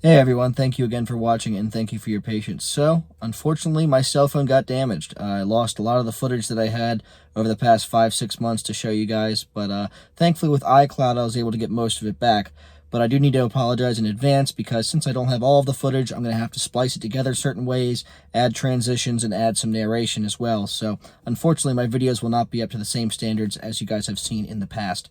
Hey everyone, thank you again for watching and thank you for your patience. So, unfortunately, my cell phone got damaged. I lost a lot of the footage that I had over the past 5-6 months to show you guys, but thankfully with iCloud I was able to get most of it back. But I do need to apologize in advance because since I don't have all of the footage, I'm going to have to splice it together certain ways, add transitions, and add some narration as well. So, unfortunately, my videos will not be up to the same standards as you guys have seen in the past.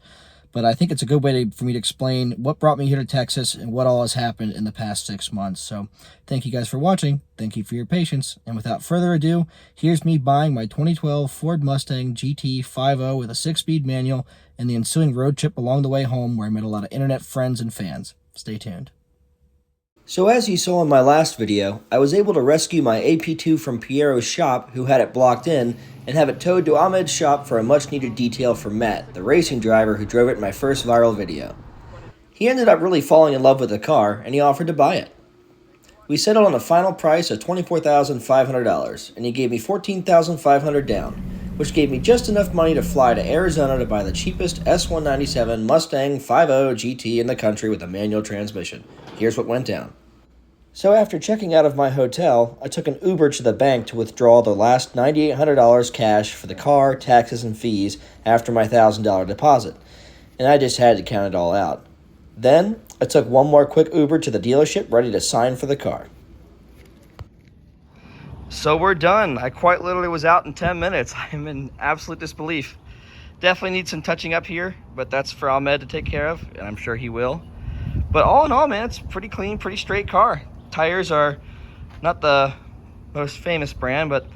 But I think it's a good way for me to explain what brought me here to Texas and what all has happened in the past 6 months. So thank you guys for watching. Thank you for your patience. And without further ado, here's me buying my 2012 Ford Mustang GT 5.0 with a 6-speed manual and the ensuing road trip along the way home where I met a lot of internet friends and fans. Stay tuned. So as you saw in my last video, I was able to rescue my AP2 from Piero's shop, who had it blocked in, and have it towed to Ahmed's shop for a much needed detail from Matt, the racing driver who drove it in my first viral video. He ended up really falling in love with the car, and he offered to buy it. We settled on a final price of $24,500, and he gave me $14,500 down, which gave me just enough money to fly to Arizona to buy the cheapest S197 Mustang 5.0 GT in the country with a manual transmission. Here's what went down. So after checking out of my hotel, I took an Uber to the bank to withdraw the last $9,800 cash for the car, taxes, and fees after my $1,000 deposit, and I just had to count it all out. Then, I took one more quick Uber to the dealership ready to sign for the car. So we're done. I quite literally was out in 10 minutes. I'm in absolute disbelief. Definitely need some touching up here, but that's for Ahmed to take care of, and I'm sure he will. But all in all, man, it's pretty clean, pretty straight car. Tires are not the most famous brand, but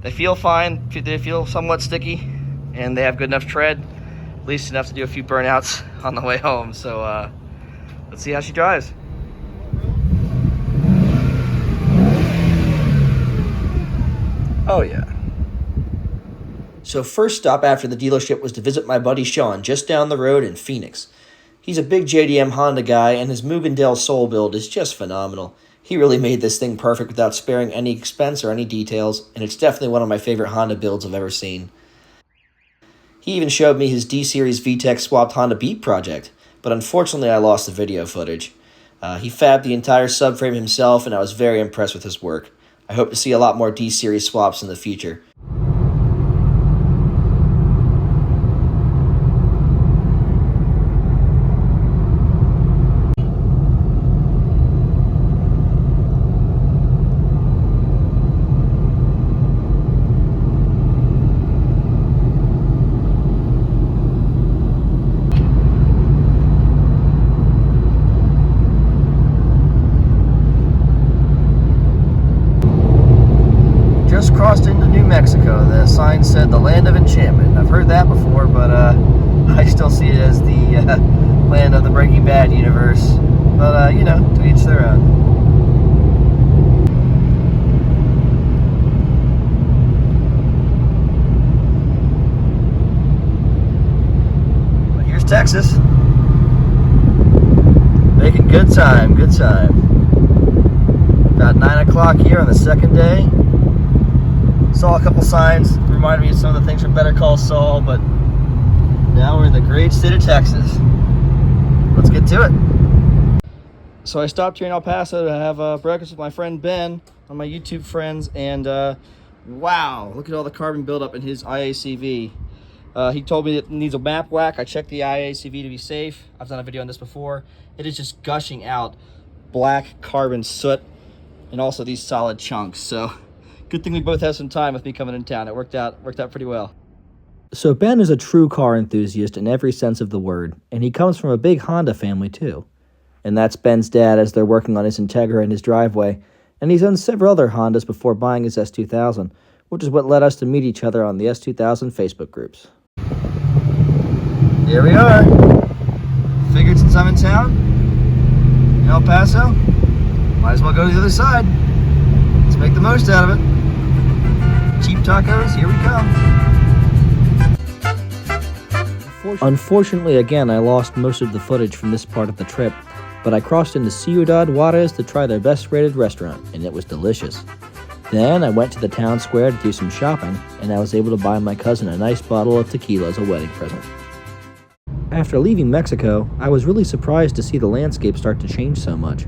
they feel fine. They feel somewhat sticky, and they have good enough tread, at least enough to do a few burnouts on the way home. So let's see how she drives. Oh yeah. So first stop after the dealership was to visit my buddy Sean just down the road in Phoenix. He's a big JDM Honda guy, and his Mugendale Soul build is just phenomenal. He really made this thing perfect without sparing any expense or any details, and it's definitely one of my favorite Honda builds I've ever seen. He even showed me his D-Series VTEC swapped Honda Beat project, but unfortunately I lost the video footage. He fabbed the entire subframe himself, and I was very impressed with his work. I hope to see a lot more D-Series swaps in the future. Crossed into New Mexico. The sign said the land of enchantment. I've heard that before, but I still see it as the land of the Breaking Bad universe. But you know, to each their own. But here's Texas. Making good time, good time. About 9 o'clock here on the second day. Saw a couple signs, reminded me of some of the things from Better Call Saul, but now we're in the great state of Texas. Let's get to it. So I stopped here in El Paso to have breakfast with my friend Ben, one of my YouTube friends, and wow, look at all the carbon buildup in his IACV. He told me it needs a map whack. I checked the IACV to be safe. I've done a video on this before. It is just gushing out black carbon soot and also these solid chunks. So good thing we both have some time with me coming in town. It worked out pretty well. So Ben is a true car enthusiast in every sense of the word, and he comes from a big Honda family too. And that's Ben's dad as they're working on his Integra in his driveway, and he's owned several other Hondas before buying his S2000, which is what led us to meet each other on the S2000 Facebook groups. Here we are. Figured since I'm in town, in El Paso, might as well go to the other side. Let's make the most out of it. Cheap tacos, here we come. Unfortunately, again, I lost most of the footage from this part of the trip, but I crossed into Ciudad Juarez to try their best rated restaurant, and it was delicious. Then I went to the town square to do some shopping, and I was able to buy my cousin a nice bottle of tequila as a wedding present. After leaving Mexico, I was really surprised to see the landscape start to change so much.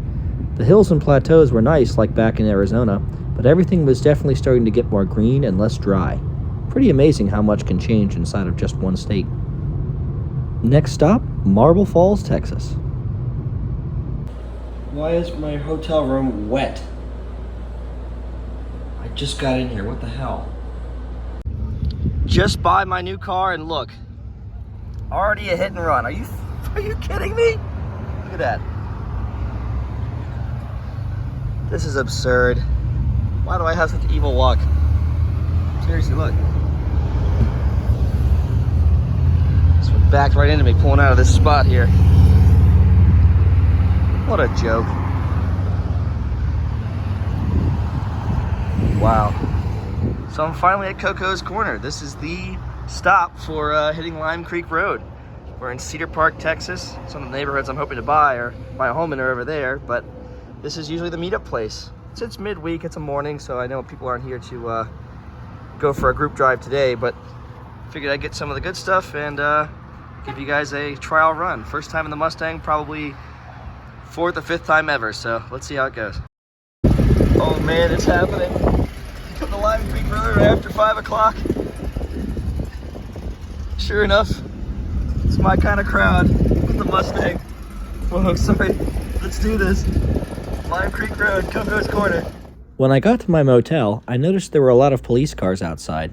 The hills and plateaus were nice like back in Arizona, but everything was definitely starting to get more green and less dry. Pretty amazing how much can change inside of just one state. Next stop, Marble Falls, Texas. Why is my hotel room wet? I just got in here, what the hell? Just buy my new car and look. Already a hit and run. Are you kidding me? Look at that. This is absurd. Why do I have such evil luck? Seriously, look. This one backed right into me pulling out of this spot here. What a joke. Wow. So I'm finally at Coco's Corner. This is the stop for hitting Lime Creek Road. We're in Cedar Park, Texas. Some of the neighborhoods I'm hoping to buy or buy a home in are over there, but this is usually the meetup place. It's midweek, it's a morning, so I know people aren't here to go for a group drive today, but figured I'd get some of the good stuff and give you guys a trial run. First time in the Mustang, probably 4th or 5th time ever, so let's see how it goes. Oh man, it's happening. The Lime Creek Road after 5 o'clock. Sure enough, it's my kind of crowd with the Mustang. Whoa, sorry. Let's do this. Lime Creek Road, Coco's Corner. When I got to my motel, I noticed there were a lot of police cars outside.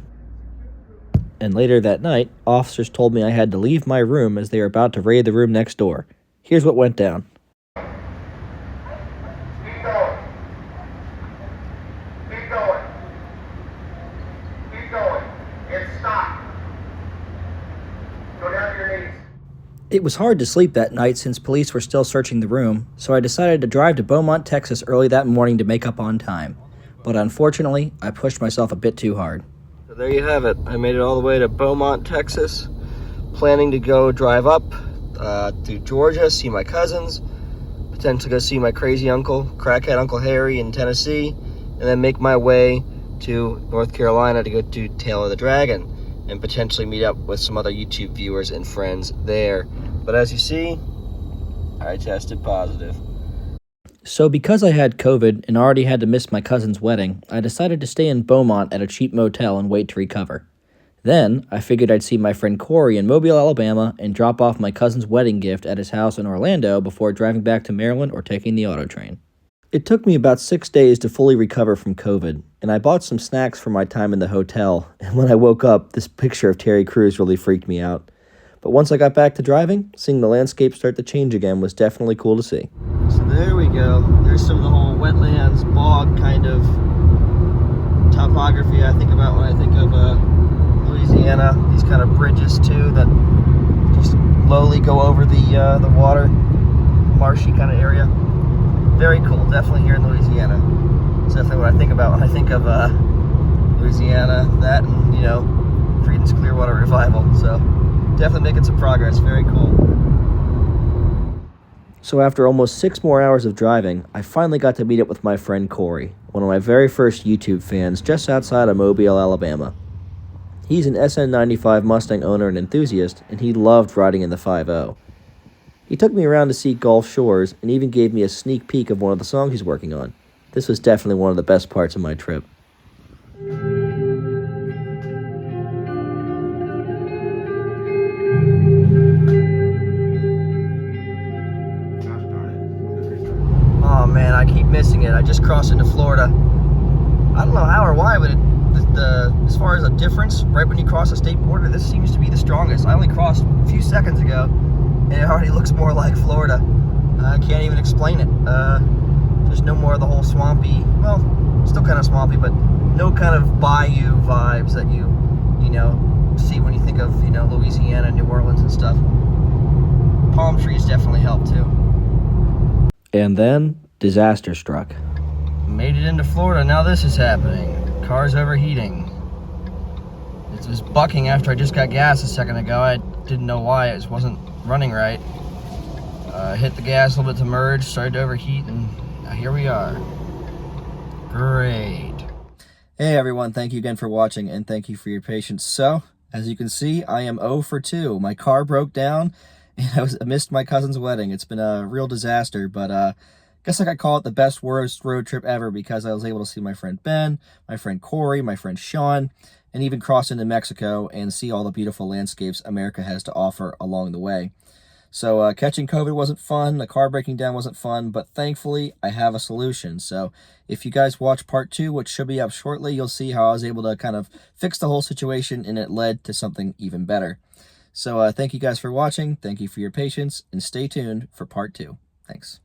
And later that night, officers told me I had to leave my room as they were about to raid the room next door. Here's what went down. Keep going. Keep going. Keep going. And stop. Go down to your knees. It was hard to sleep that night since police were still searching the room, so I decided to drive to Beaumont, Texas early that morning to make up on time. But unfortunately, I pushed myself a bit too hard. So there you have it. I made it all the way to Beaumont, Texas, planning to go drive up to Georgia, see my cousins, potentially go see my crazy uncle, crackhead Uncle Harry in Tennessee, and then make my way to North Carolina to go to Tail of the Dragon and potentially meet up with some other YouTube viewers and friends there. But as you see, I tested positive. So because I had COVID and already had to miss my cousin's wedding, I decided to stay in Beaumont at a cheap motel and wait to recover. Then, I figured I'd see my friend Corey in Mobile, Alabama, and drop off my cousin's wedding gift at his house in Orlando before driving back to Maryland or taking the auto train. It took me about 6 days to fully recover from COVID, and I bought some snacks for my time in the hotel, and when I woke up, this picture of Terry Crews really freaked me out. But once I got back to driving, seeing the landscape start to change again was definitely cool to see. So there we go. There's some of the whole wetlands, bog kind of topography I think about when I think of Louisiana. These kind of bridges too that just lowly go over the water, marshy kind of area. Very cool, definitely here in Louisiana. It's definitely what I think about when I think of Louisiana, that and, you know, Creedence Clearwater Revival. So definitely making some progress, very cool. So after almost 6 more hours of driving, I finally got to meet up with my friend Corey, one of my very first YouTube fans just outside of Mobile, Alabama. He's an S197 Mustang owner and enthusiast, and he loved riding in the 5.0. He took me around to see Gulf Shores and even gave me a sneak peek of one of the songs he's working on. This was definitely one of the best parts of my trip. Oh man, I keep missing it. I just crossed into Florida. I don't know how or why, but as far as a difference, right when you cross the state border, this seems to be the strongest. I only crossed a few seconds ago, and it already looks more like Florida. I can't even explain it. There's no more of the whole swampy, well, still kind of swampy, but no kind of bayou vibes that you see when you think of, Louisiana, New Orleans and stuff. Palm trees definitely help too. And then, disaster struck. Made it into Florida, now this is happening. Car's overheating. It was bucking after I just got gas a second ago. I didn't know why, it just wasn't running right. Hit the gas a little bit to merge, started to overheat, and here we are. Great. Hey everyone, thank you again for watching, and thank you for your patience. So, as you can see, I am 0 for 2. My car broke down, and I missed my cousin's wedding. It's been a real disaster, but guess I could call it the best worst road trip ever, because I was able to see my friend Ben, my friend Corey, my friend Sean, and even cross into Mexico and see all the beautiful landscapes America has to offer along the way. So catching COVID wasn't fun, the car breaking down wasn't fun, but thankfully I have a solution. So if you guys watch part 2, which should be up shortly, you'll see how I was able to kind of fix the whole situation, and it led to something even better. So thank you guys for watching, thank you for your patience, and stay tuned for part 2. Thanks.